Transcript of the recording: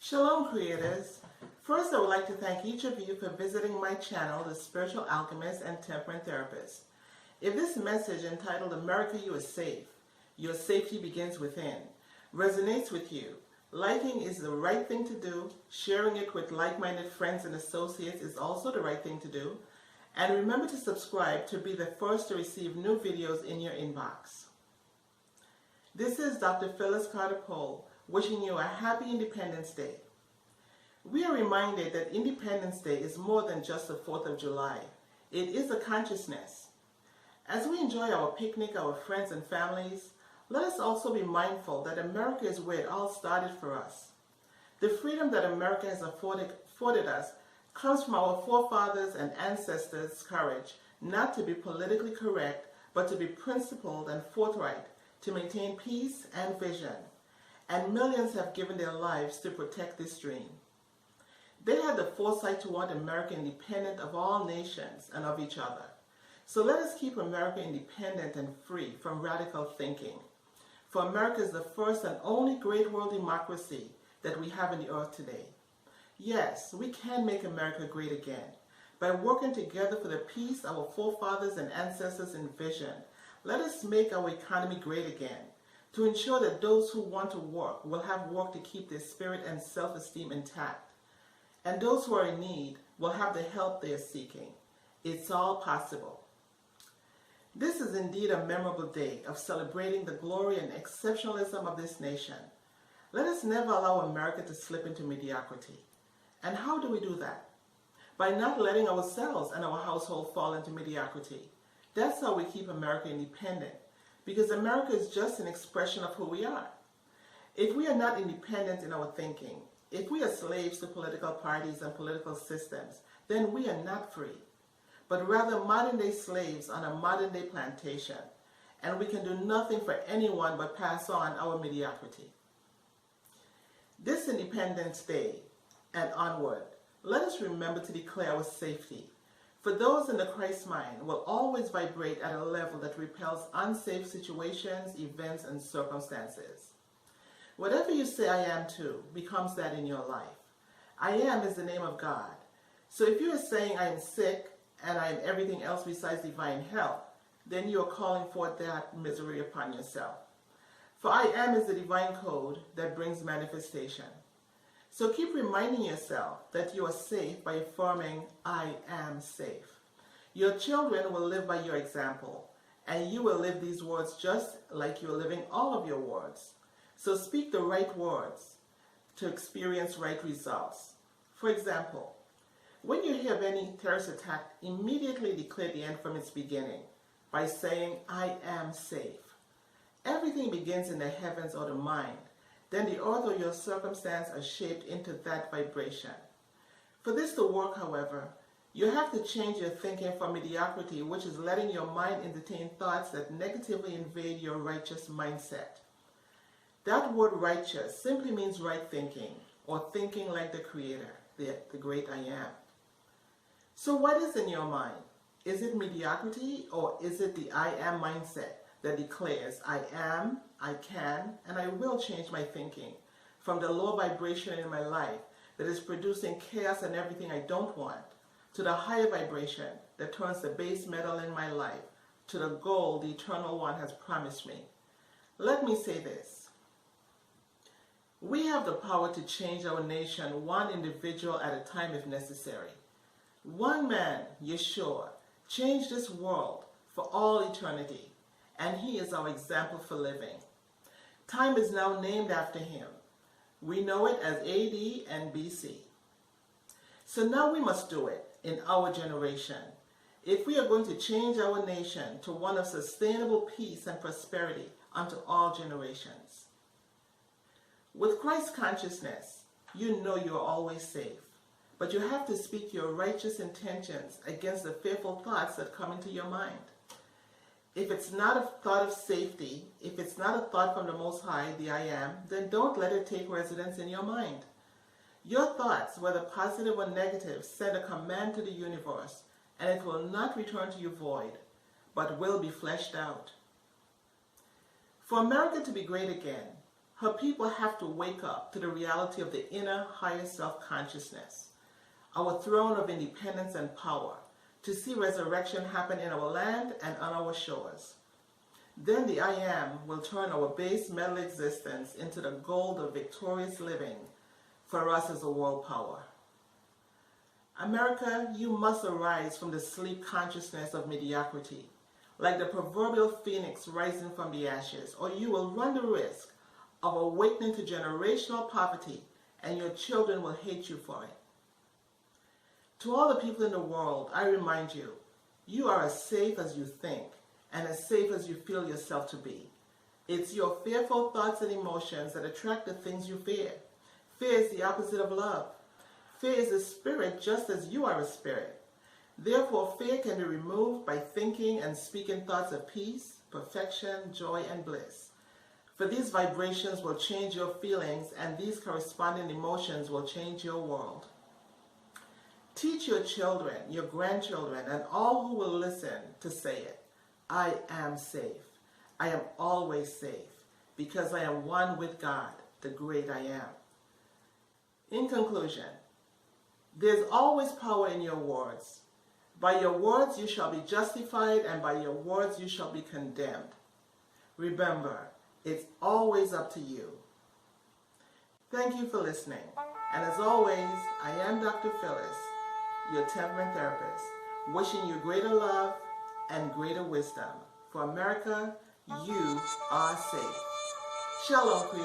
Shalom creators. First, I would like to thank each of you for visiting my channel, The Spiritual Alchemist and Temperament Therapist. If this message entitled America You Are Safe, Your Safety Begins Within, resonates with you, liking is the right thing to do, sharing it with like-minded friends and associates is also the right thing to do, and remember to subscribe to be the first to receive new videos in your inbox. This is Dr. Phyllis Carter Cole, wishing you a happy Independence Day. We are reminded that Independence Day is more than just the 4th of July. It is a consciousness. As we enjoy our picnic, our friends and families, let us also be mindful that America is where it all started for us. The freedom that America has afforded us comes from our forefathers and ancestors' courage not to be politically correct, but to be principled and forthright, to maintain peace and vision. And millions have given their lives to protect this dream. They had the foresight to want America independent of all nations and of each other. So let us keep America independent and free from radical thinking. For America is the first and only great world democracy that we have on the earth today. Yes, we can make America great again. By working together for the peace our forefathers and ancestors envisioned, let us make our economy great again, to ensure that those who want to work will have work to keep their spirit and self-esteem intact. And those who are in need will have the help they are seeking. It's all possible. This is indeed a memorable day of celebrating the glory and exceptionalism of this nation. Let us never allow America to slip into mediocrity. And how do we do that? By not letting ourselves and our household fall into mediocrity. That's how we keep America independent. Because America is just an expression of who we are. If we are not independent in our thinking, if we are slaves to political parties and political systems, then we are not free, but rather modern-day slaves on a modern-day plantation, and we can do nothing for anyone but pass on our mediocrity. This Independence Day and onward, let us remember to declare our safety. For those in the Christ mind will always vibrate at a level that repels unsafe situations, events, and circumstances. Whatever you say I am to becomes that in your life. I am is the name of God. So if you are saying I am sick and I am everything else besides divine health, then you are calling forth that misery upon yourself. For I am is the divine code that brings manifestation. So keep reminding yourself that you are safe by affirming, I am safe. Your children will live by your example, and you will live these words just like you are living all of your words. So speak the right words to experience right results. For example, when you hear of any terrorist attack, immediately declare the end from its beginning by saying, I am safe. Everything begins in the heavens or the mind. Then the earth or your circumstance are shaped into that vibration. For this to work, however, you have to change your thinking from mediocrity, which is letting your mind entertain thoughts that negatively invade your righteous mindset. That word righteous simply means right thinking, or thinking like the Creator, the great I am. So what is in your mind? Is it mediocrity, or is it the I am mindset that declares, I am, I can, and I will change my thinking from the low vibration in my life that is producing chaos and everything I don't want, to the higher vibration that turns the base metal in my life to the goal the Eternal One has promised me. Let me say this. We have the power to change our nation one individual at a time if necessary. One man, Yeshua, changed this world for all eternity, and he is our example for living. Time is now named after him. We know it as AD and BC. So now we must do it in our generation. If we are going to change our nation to one of sustainable peace and prosperity unto all generations. With Christ consciousness, you know you are always safe, but you have to speak your righteous intentions against the fearful thoughts that come into your mind. If it's not a thought of safety, if it's not a thought from the Most High, the I Am, then don't let it take residence in your mind. Your thoughts, whether positive or negative, send a command to the universe, and it will not return to you void, but will be fleshed out. For America to be great again, Her people have to wake up to the reality of the inner, higher self-consciousness, our throne of independence and power, to see resurrection happen in our land and on our shores. Then the I Am will turn our base metal existence into the gold of victorious living for us as a world power. America, you must arise from the sleep consciousness of mediocrity, like the proverbial phoenix rising from the ashes, or you will run the risk of awakening to generational poverty, and your children will hate you for it. To all the people in the world, I remind you, you are as safe as you think, and as safe as you feel yourself to be. It's your fearful thoughts and emotions that attract the things you fear. Fear is the opposite of love. Fear is a spirit just as you are a spirit. Therefore, fear can be removed by thinking and speaking thoughts of peace, perfection, joy, and bliss. For these vibrations will change your feelings, and these corresponding emotions will change your world. Teach your children, your grandchildren, and all who will listen to say it. I am safe. I am always safe, because I am one with God, the great I am. In conclusion, there's always power in your words. By your words you shall be justified, and by your words you shall be condemned. Remember, it's always up to you. Thank you for listening. And as always, I am Dr. Phyllis, your temperament therapist, wishing you greater love and greater wisdom. For America, you are safe. Shalom,